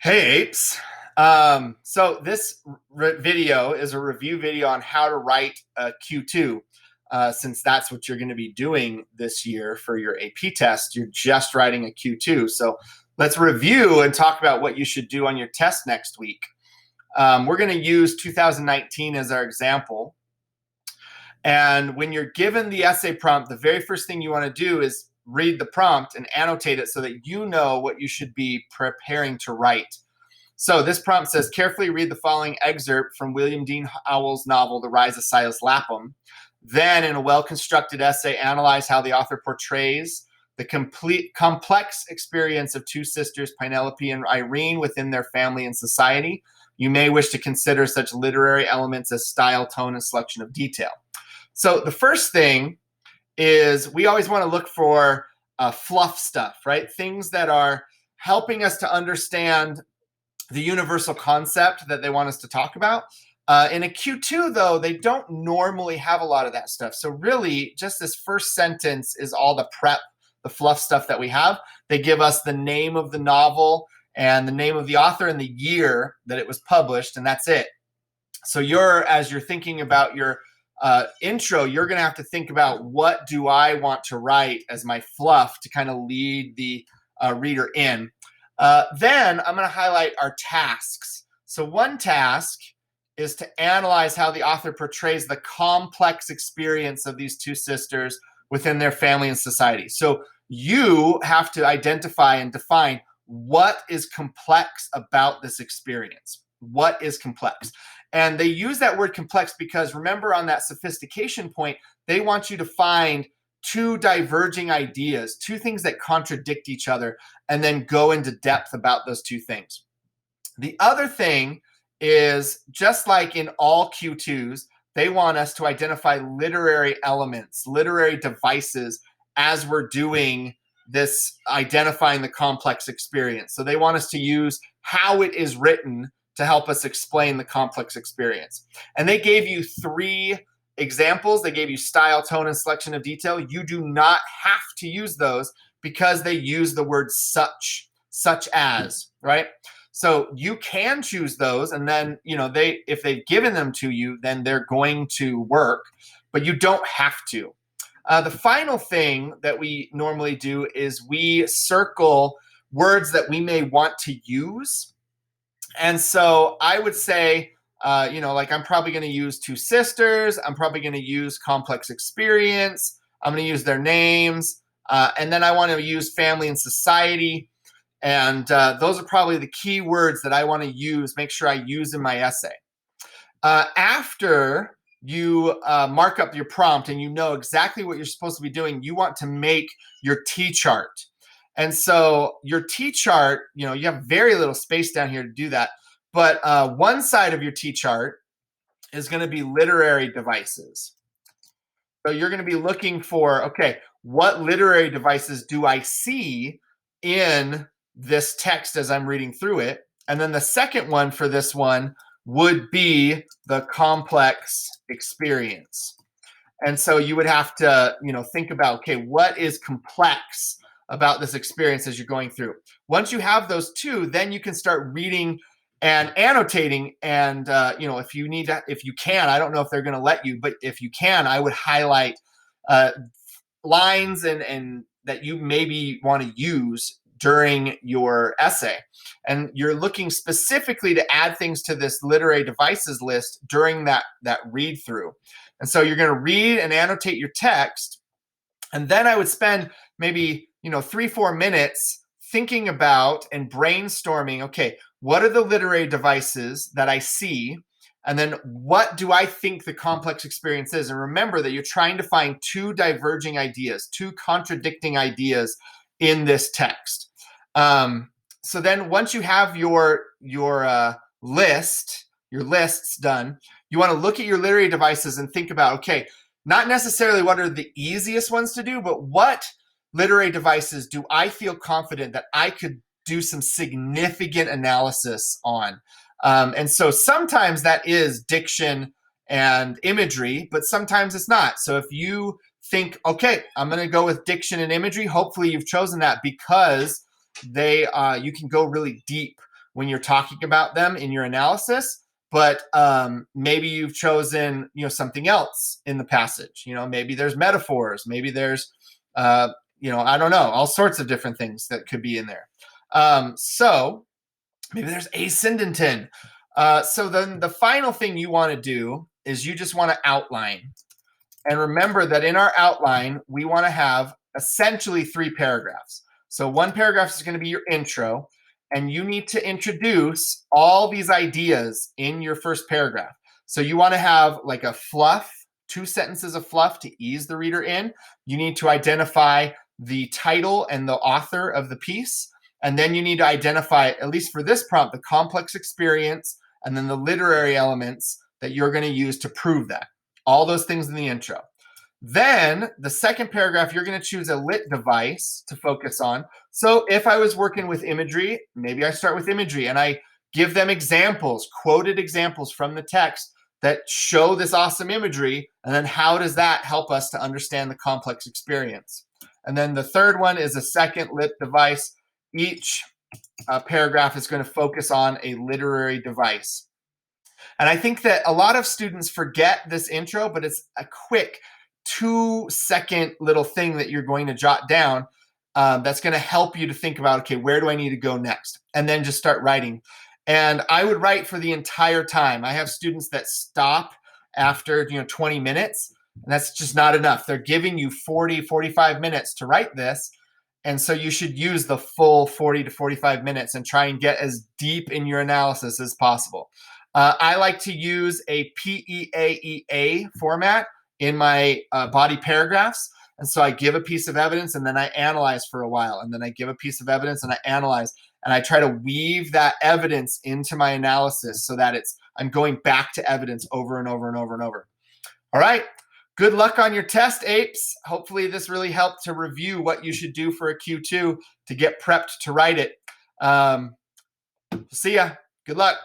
Hey apes. So this video is a review video on how to write a Q2. Since that's what you're going to be doing this year for your AP test, you're just writing a Q2. So let's review and talk about what you should do on your test next week. We're going to use 2019 as our example. And when you're given the essay prompt, the very first thing you want to do is read the prompt and annotate it so that you know what you should be preparing to write. So this prompt says, carefully read the following excerpt from William Dean Howells' novel, The Rise of Silas Lapham. Then, in a well-constructed essay, analyze how the author portrays the complex experience of two sisters, Penelope and Irene, within their family and society. You may wish to consider such literary elements as style, tone, and selection of detail. So the first thing is we always want to look for fluff stuff, right? Things that are helping us to understand the universal concept that they want us to talk about. In a Q2, though, they don't normally have a lot of that stuff. So really, just this first sentence is all the prep, the fluff stuff that we have. They give us the name of the novel and the name of the author and the year that it was published, and that's it. So as you're thinking about your intro, you're going to have to think about, what do I want to write as my fluff to kind of lead the reader in. Then I'm going to highlight our tasks. So one task is to analyze how the author portrays the complex experience of these two sisters within their family and society. So you have to identify and define what is complex about this experience. What is complex? And they use that word complex because, remember, on that sophistication point, they want you to find two diverging ideas, two things that contradict each other, and then go into depth about those two things. The other thing is, just like in all Q2s, they want us to identify literary elements, literary devices as we're doing this identifying the complex experience. So they want us to use how it is written to help us explain the complex experience. And they gave you 3 examples. They gave you style, tone, and selection of detail. You do not have to use those because they use the word such as, right? So you can choose those, and then, if they've given them to you, then they're going to work, but you don't have to. The final thing that we normally do is we circle words that we may want to use. And so I would say, like, I'm probably going to use two sisters. I'm probably going to use complex experience. I'm going to use their names. And then I want to use family and society. And those are probably the key words that I want to use, make sure I use in my essay. After you mark up your prompt and you know exactly what you're supposed to be doing, you want to make your T-chart. And so your T-chart, you have very little space down here to do that. But one side of your T-chart is going to be literary devices. So you're going to be looking for, okay, what literary devices do I see in this text as I'm reading through it? And then the second one for this one would be the complex experience. And so you would have to, think about, okay, what is complex about this experience as you're going through? Once you have those two, then you can start reading and annotating. And if you can, I don't know if they're going to let you, but if you can, I would highlight lines and that you maybe want to use during your essay. And you're looking specifically to add things to this literary devices list during that read through. And so you're going to read and annotate your text. And then I would spend maybe 3-4 minutes thinking about and brainstorming, okay, what are the literary devices that I see? And then what do I think the complex experience is? And remember that you're trying to find two diverging ideas, two contradicting ideas in this text. So then once you have your lists done, you want to look at your literary devices and think about, okay, not necessarily what are the easiest ones to do, but what literary devices do I feel confident that I could do some significant analysis on? And so sometimes that is diction and imagery, but sometimes it's not. So if you think, okay, I'm going to go with diction and imagery, hopefully you've chosen that because you can go really deep when you're talking about them in your analysis, but maybe you've chosen, something else in the passage. Maybe there's metaphors, maybe there's, I don't know, all sorts of different things that could be in there. So maybe there's ascendantin. So then the final thing you want to do is you just want to outline. And remember that in our outline, we want to have essentially 3 paragraphs. So one paragraph is going to be your intro, and you need to introduce all these ideas in your first paragraph. So you want to have like a fluff, 2 sentences of fluff to ease the reader in. You need to identify the title and the author of the piece. And then you need to identify, at least for this prompt, the complex experience and then the literary elements that you're going to use to prove that. All those things in the intro. Then the second paragraph, you're going to choose a lit device to focus on. So if I was working with imagery, maybe I start with imagery and I give them examples, quoted examples from the text that show this awesome imagery. And then how does that help us to understand the complex experience? And then the third one is a second lit device. Each paragraph is going to focus on a literary device. And I think that a lot of students forget this intro, but it's a quick 2-second little thing that you're going to jot down that's going to help you to think about, okay, where do I need to go next? And then just start writing. And I would write for the entire time. I have students that stop after 20 minutes, and that's just not enough. They're giving you 40, 45 minutes to write this. And so you should use the full 40 to 45 minutes and try and get as deep in your analysis as possible. I like to use a PEAEA format in my body paragraphs. And so I give a piece of evidence and then I analyze for a while. And then I give a piece of evidence and I analyze. And I try to weave that evidence into my analysis so that I'm going back to evidence over and over and over and over. All right. Good luck on your test, apes. Hopefully this really helped to review what you should do for a Q2 to get prepped to write it. See ya. Good luck.